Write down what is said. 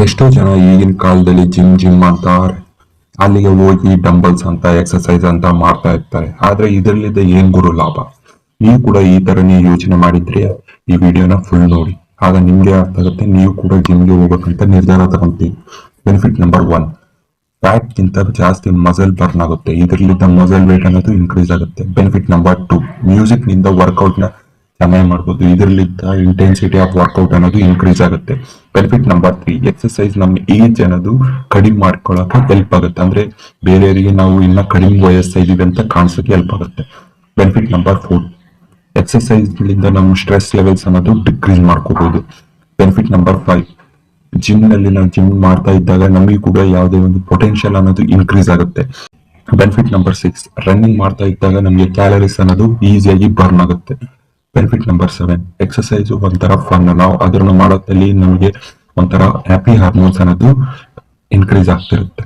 ಎಷ್ಟೋ ಜನ ಈಗಿನ ಕಾಲದಲ್ಲಿ ಜಿಮ್ ಅಂತಾರೆ, ಅಲ್ಲಿಗೆ ಹೋಗಿ ಡಂಬಲ್ಸ್ ಅಂತ ಎಕ್ಸರ್ಸೈಸ್ ಅಂತ ಮಾಡ್ತಾ ಇರ್ತಾರೆ. ಆದ್ರೆ ಇದರಲ್ಲಿದ್ದ ಏನ್ ಗುರು ಲಾಭ? ನೀವು ಕೂಡ ಈ ತರನೇ ಯೋಚನೆ ಮಾಡಿದ್ರೆ ಈ ವಿಡಿಯೋನ ಫುಲ್ ನೋಡಿ, ಆಗ ನಿಮ್ಗೆ ಅರ್ಥ ಆಗುತ್ತೆ. ನೀವು ಕೂಡ ಜಿಮ್ಗೆ ಹೋಗ್ಬೇಕಂತ ನಿರ್ಧಾರ ತಗೊಂತೀವಿ. ಬೆನಿಫಿಟ್ ನಂಬರ್ 1, ಫ್ಯಾಟ್ ಗಿಂತ ಜಾಸ್ತಿ ಮಸಲ್ ಬರ್ನ್ ಆಗುತ್ತೆ. ಇದರಲ್ಲಿದ್ದ ಮಸಲ್ ವೇಟ್ ಅನ್ನೋದು ಇನ್ಕ್ರೀಸ್ ಆಗುತ್ತೆ. ಬೆನಿಫಿಟ್ ನಂಬರ್ 2, ಮ್ಯೂಸಿಕ್ ನಿಂದ ವರ್ಕೌಟ್ ನ ಚೆನ್ನಾಗಿ ಮಾಡ್ಬೋದು. ಇದರಲ್ಲಿದ್ದ ಇಂಟೆನ್ಸಿಟಿ ಆಫ್ ವರ್ಕೌಟ್ ಅನ್ನೋದು ಇನ್ಕ್ರೀಸ್ ಆಗುತ್ತೆ. ಬೆನಿಫಿಟ್ ನಂಬರ್ 3, ಎಕ್ಸರ್ಸೈಸ್ ನಮ್ಮ ಏಜ್ ಅನ್ನೋದು ಕಡಿಮೆ ಮಾಡ್ಕೊಳಕ್ಕೆ ಹೆಲ್ಪ್ ಆಗುತ್ತೆ. ಅಂದ್ರೆ ಬೇರೆಯವರಿಗೆ ನಾವು ಇನ್ನ ಕಡಿಮೆ ವಯಸ್ಸಿದೆ ಅಂತ ಕಾಣಿಸೋಕೆ ಹೆಲ್ಪ್ ಆಗುತ್ತೆ. ಬೆನಿಫಿಟ್ ನಂಬರ್ 4, ಎಕ್ಸರ್ಸೈಸ್ ಗಳಿಂದ ನಮ್ಮ ಸ್ಟ್ರೆಸ್ ಲೆವೆಲ್ಸ್ ಅನ್ನೋದು ಡಿಕ್ರೀಸ್ ಮಾಡ್ಕೋಬಹುದು. ಬೆನಿಫಿಟ್ ನಂಬರ್ 5, ಜಿಮ್ ನಲ್ಲಿ ನಾವು ಜಿಮ್ ಮಾಡ್ತಾ ಇದ್ದಾಗ ನಮಗೆ ಕೂಡ ಯಾವುದೇ ಒಂದು ಪೊಟೆನ್ಶಿಯಲ್ ಅನ್ನೋದು ಇನ್ಕ್ರೀಸ್ ಆಗುತ್ತೆ. ಬೆನಿಫಿಟ್ ನಂಬರ್ 6, ರನ್ನಿಂಗ್ ಮಾಡ್ತಾ ಇದ್ದಾಗ ನಮಗೆ ಕ್ಯಾಲರೀಸ್ ಅನ್ನೋದು ಈಸಿಯಾಗಿ ಬರ್ನ್ ಆಗುತ್ತೆ. ಬೆನಿಫಿಟ್ ನಂಬರ್ 7, ಎಕ್ಸರ್ಸೈಸ್ ಒಂಥರ ಫನ್. ನಾವು ಅದನ್ನು ಮಾಡೋದ್ರಲ್ಲಿ ನಮಗೆ ಒಂಥರ ಹ್ಯಾಪಿ ಹಾರ್ಮೋನ್ಸ್ ಅನ್ನೋದು ಇನ್ಕ್ರೀಸ್ ಆಗ್ತಿರುತ್ತೆ.